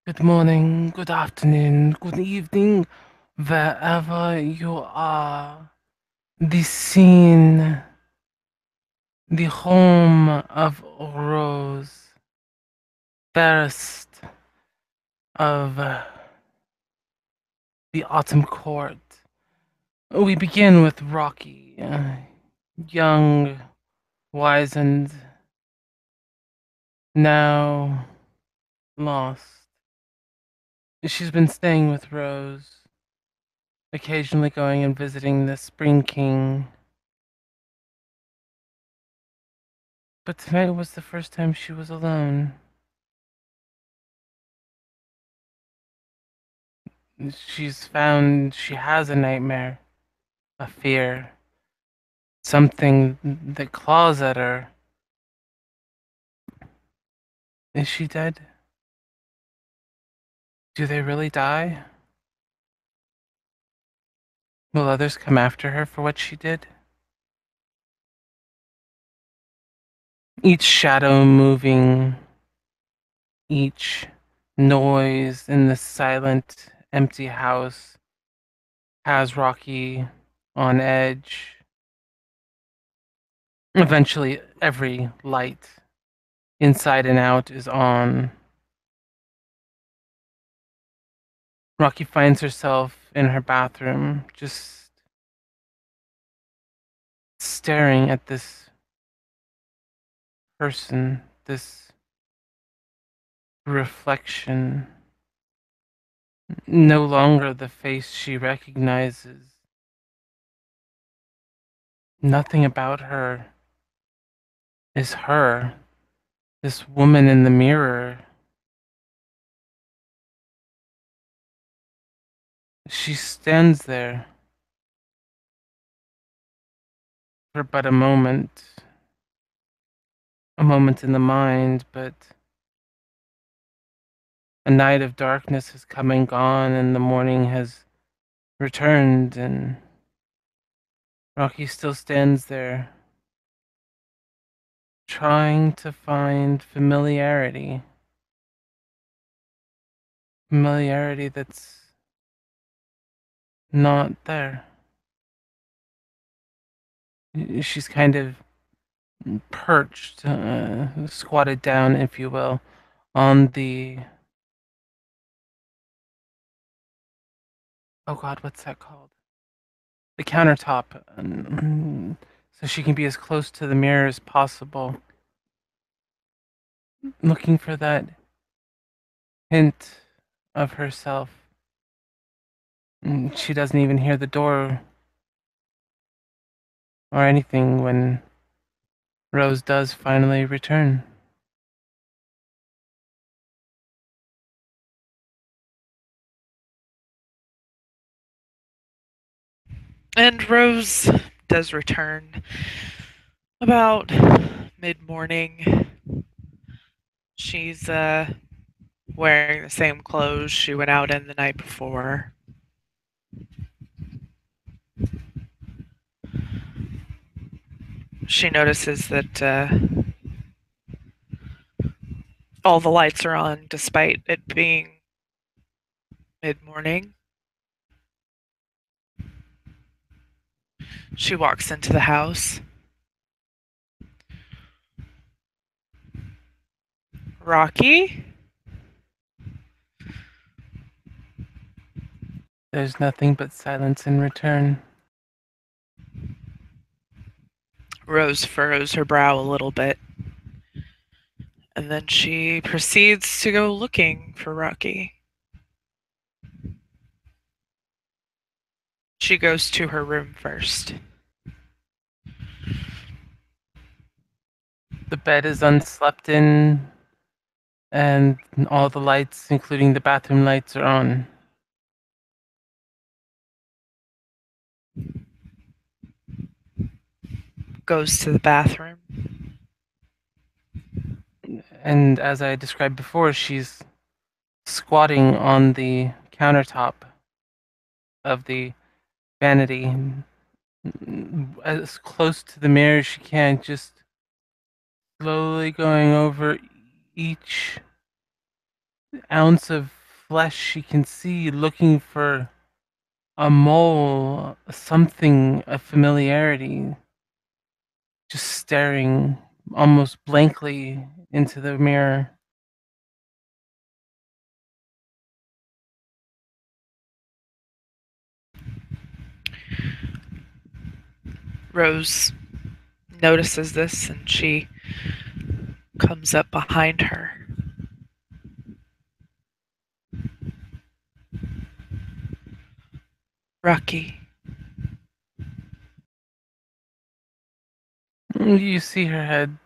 Good morning, good afternoon, good evening, wherever you are. The scene, the home of Rose, fairest of the Autumn Court. We begin with Rockie, young, wizened, now lost. She's been staying with Rose, occasionally going and visiting the Spring King. But tonight was the first time she was alone. She's found she has a nightmare, a fear, something that claws at her. Is she dead? Do they really die? Will others come after her for what she did? Each shadow moving, each noise in the silent, empty house has Rocky on edge. Eventually, every light, inside and out, is on. Rocky finds herself in her bathroom, just staring at this person, this reflection. No longer the face she recognizes. Nothing about her is her. This woman in the mirror. She stands there for but a moment in the mind, but a night of darkness has come and gone, and the morning has returned, and Rocky still stands there, trying to find familiarity. Familiarity that's not there. She's kind of perched, squatted down, if you will, on the. Oh God, what's that called? The countertop. So she can be as close to the mirror as possible, looking for that hint of herself. She doesn't even hear the door or anything when Rose does finally return. And Rose does return about mid morning. She's wearing the same clothes she went out in the night before. She notices that all the lights are on despite it being mid morning. She walks into the house. Rocky? There's nothing but silence in return. Rose furrows her brow a little bit. And then she proceeds to go looking for Rocky. She goes to her room first. The bed is unslept in, and all the lights, including the bathroom lights, are on. Goes to the bathroom. And as I described before, she's squatting on the countertop of the vanity, as close to the mirror as she can, just slowly going over each ounce of flesh she can see, looking for a mole, something, a familiarity, just staring almost blankly into the mirror. Rose notices this and she comes up behind her. Rockie, You see her head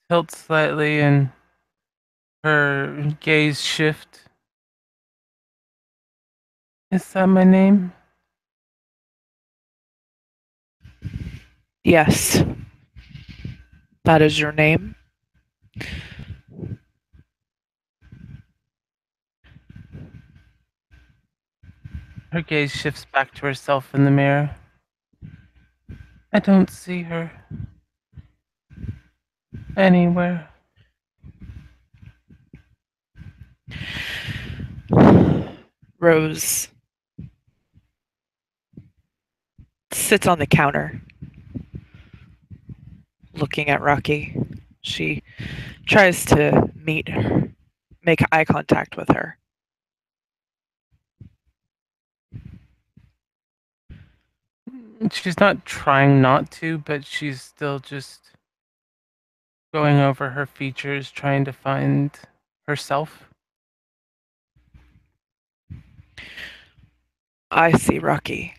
tilt slightly and her gaze shift. Is that my name? yes, that is your name. Her gaze shifts back to herself in the mirror. I don't see her anywhere. Rose sits on the counter looking at Rockie. She tries to make eye contact with her. She's not trying not to, but she's still just going over her features, trying to find herself. I see Rockie.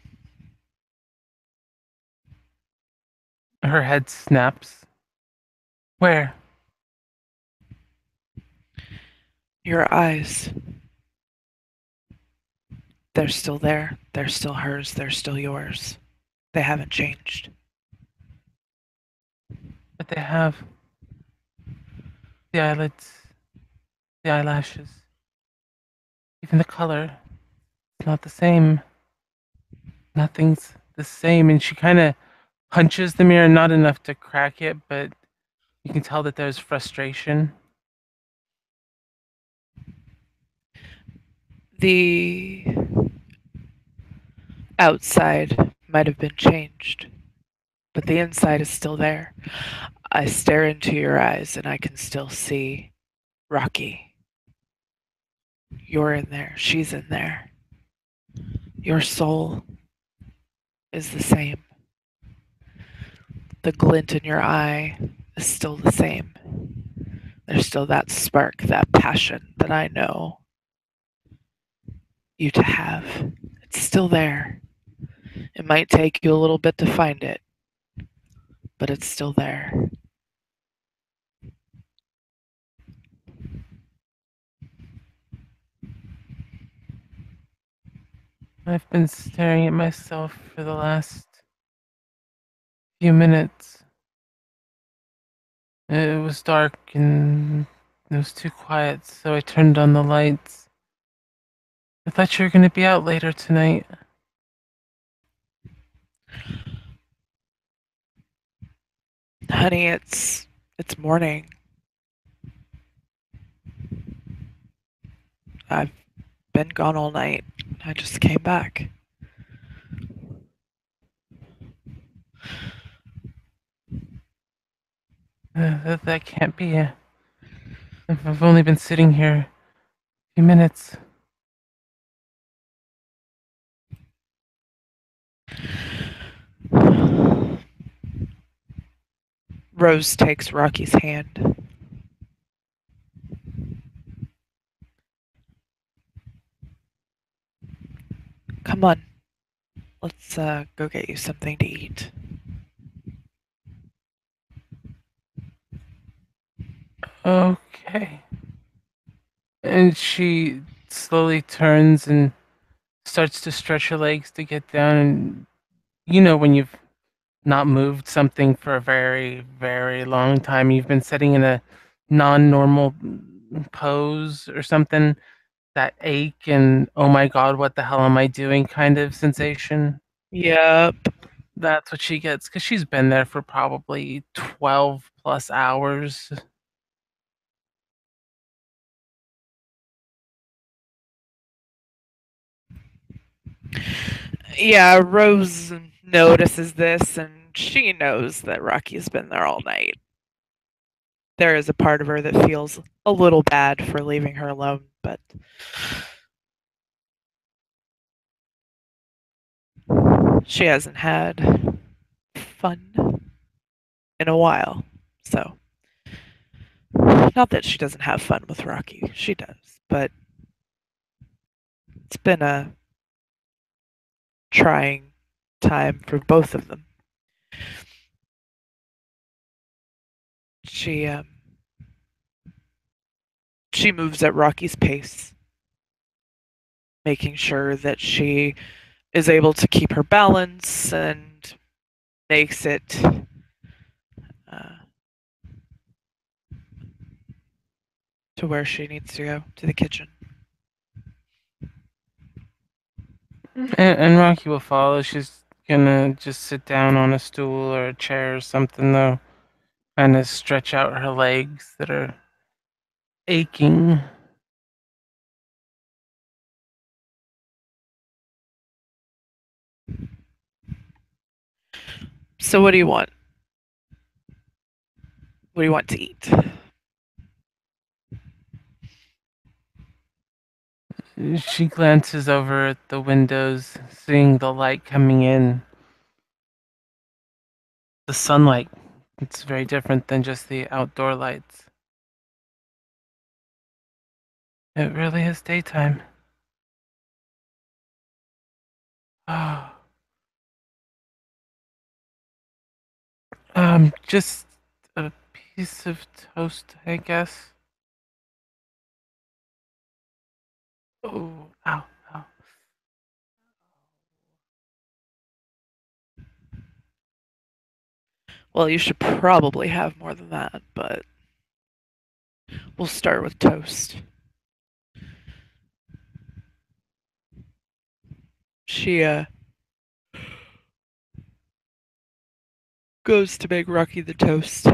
Her head snaps. Where? Your eyes. They're still there. They're still hers. They're still yours. They haven't changed. But they have the eyelids, the eyelashes, even the color. It's not the same. Nothing's the same. And she kind of punches the mirror, not enough to crack it, but you can tell that there's frustration. The outside might have been changed, but the inside is still there. I stare into your eyes and I can still see Rockie. You're in there. She's in there. Your soul is the same. The glint in your eye is still the same. There's still that spark, that passion that I know you to have. It's still there. It might take you a little bit to find it, but it's still there. I've been staring at myself for the last few minutes. It was dark and it was too quiet, so I turned on the lights. I thought you were going to be out later tonight. Honey, it's morning. I've been gone all night. I just came back. That can't be. I've only been sitting here a few minutes. Rose takes Rocky's hand. Come on. Let's go get you something to eat. Okay. And she slowly turns and starts to stretch her legs to get down. And you know, when you've not moved something for a very, very long time, you've been sitting in a non normal pose or something, that ache and oh my god, what the hell am I doing kind of sensation. Yep. That's what she gets because she's been there for probably 12 plus hours. Yeah, Rose notices this and she knows that Rocky's been there all night. There is a part of her that feels a little bad for leaving her alone, but she hasn't had fun in a while. So, not that she doesn't have fun with Rocky, she does, but it's been a trying time for both of them. She she moves at Rocky's pace, making sure that she is able to keep her balance and makes it uh, to where she needs to go, to the kitchen. And Rocky will follow. She's gonna just sit down on a stool or a chair or something, though. Kind of stretch out her legs that are aching. So, what do you want? What do you want to eat? She glances over at the windows, seeing the light coming in. The sunlight. It's very different than just the outdoor lights. It really is daytime. Oh, just a piece of toast, I guess. Oh, ow, ow. Well, you should probably have more than that, but we'll start with toast. She goes to make Rocky the toast.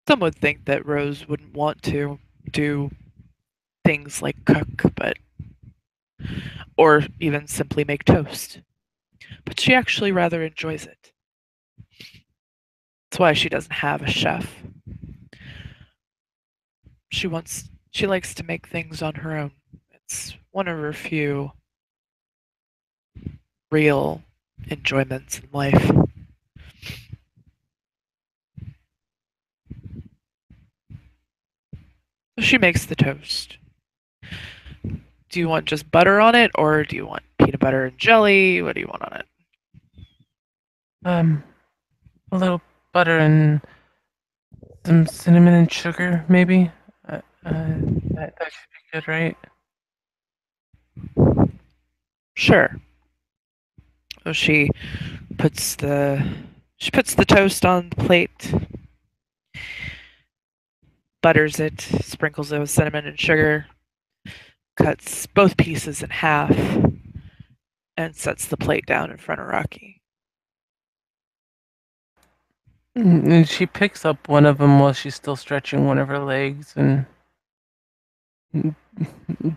Some would think that Rose wouldn't want to do things like cook, but or even simply make toast. But she actually rather enjoys it. That's why she doesn't have a chef. She likes to make things on her own. It's one of her few real enjoyments in life. So she makes the toast. Do you want just butter on it, or do you want peanut butter and jelly? What do you want on it? Um, a little butter and some cinnamon and sugar, maybe. That should be good, right? Sure. So puts the she puts the toast on the plate, butters it, sprinkles it with cinnamon and sugar, cuts both pieces in half, and sets the plate down in front of Rocky. And she picks up one of them while she's still stretching one of her legs and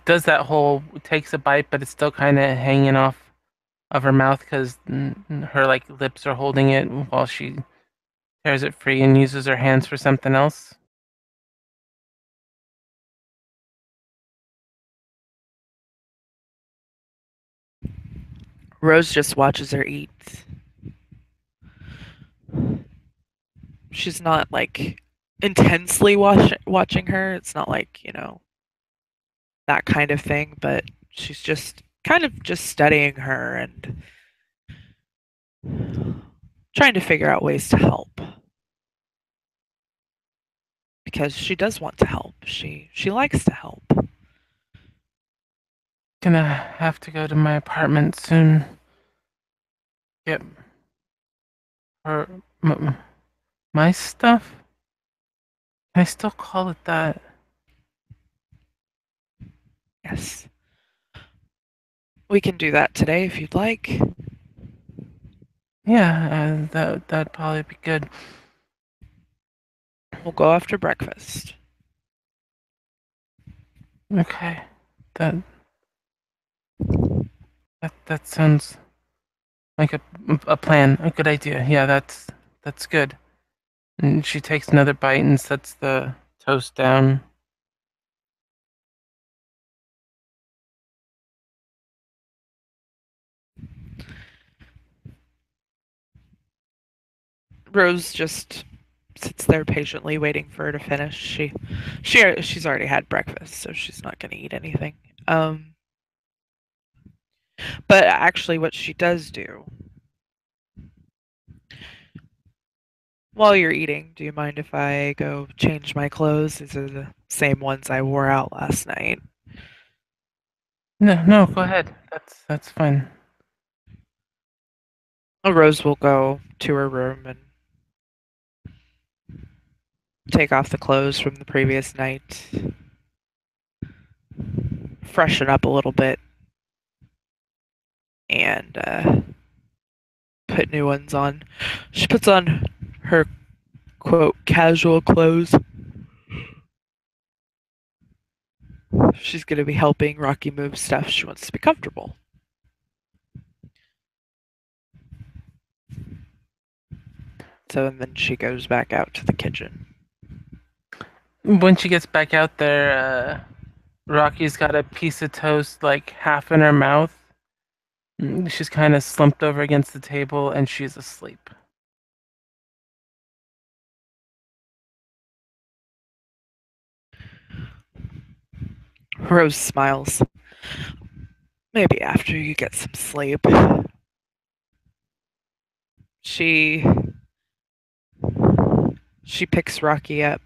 does that whole takes a bite, but it's still kind of hanging off of her mouth because her like lips are holding it while she tears it free and uses her hands for something else. Rose just watches her eat. She's not like intensely watching her. It's not like, that kind of thing, but she's just kind of just studying her and trying to figure out ways to help because she does want to help. She likes to help. Gonna have to go to my apartment soon. Get her my stuff. Can I still call it that? Yes. We can do that today if you'd like. Yeah, that'd probably be good. We'll go after breakfast. Okay, that That sounds like a plan, a good idea. Yeah, that's good. And she takes another bite and sets the toast down. Rose just sits there patiently waiting for her to finish. She's already had breakfast, so she's not going to eat anything. Um, but actually, what she does do while you're eating, do you mind if I go change my clothes? These are the same ones I wore out last night. No, no, go ahead. That's fine. Rose will go to her room and take off the clothes from the previous night, freshen up a little bit, and put new ones on. She puts on her quote casual clothes. She's going to be helping Rocky move stuff. She wants to be comfortable. So and then she goes back out to the kitchen. When she gets back out there, Rocky's got a piece of toast like half in her mouth. She's kind of slumped over against the table and she's asleep. Rose smiles. Maybe after you get some sleep. She she picks Rocky up,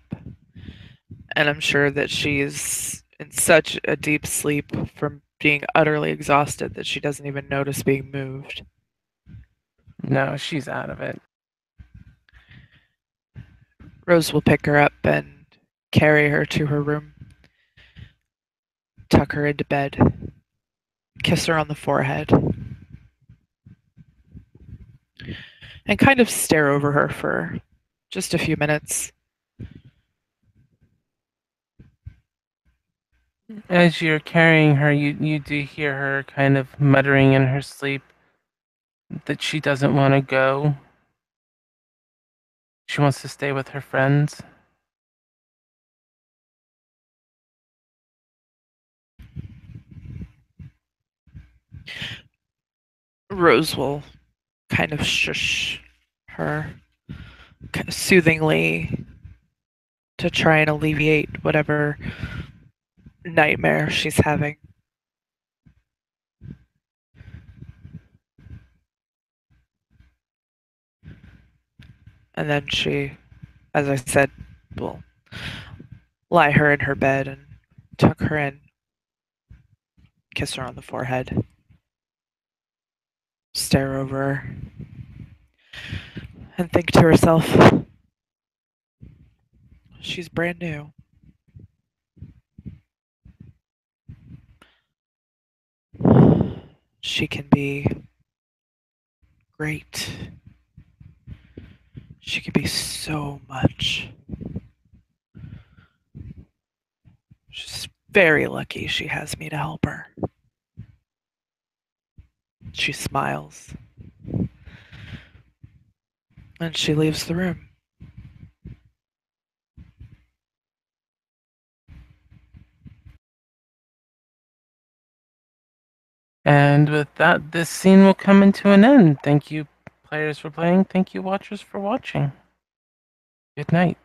and I'm sure that she's in such a deep sleep from being utterly exhausted that she doesn't even notice being moved. No, she's out of it. Rose will pick her up and carry her to her room, tuck her into bed, kiss her on the forehead, and kind of stare over her for just a few minutes. As you're carrying her, you do hear her kind of muttering in her sleep that she doesn't want to go. She wants to stay with her friends. Rose will kind of shush her kind of soothingly to try and alleviate whatever nightmare she's having. And then she, as I said, will lie her in her bed and tuck her in, kiss her on the forehead, stare over her, and think to herself, she's brand new. She can be great. She can be so much. She's very lucky she has me to help her. She smiles. And she leaves the room. And with that, this scene will come into an end. Thank you, players, for playing. Thank you, watchers, for watching. Good night.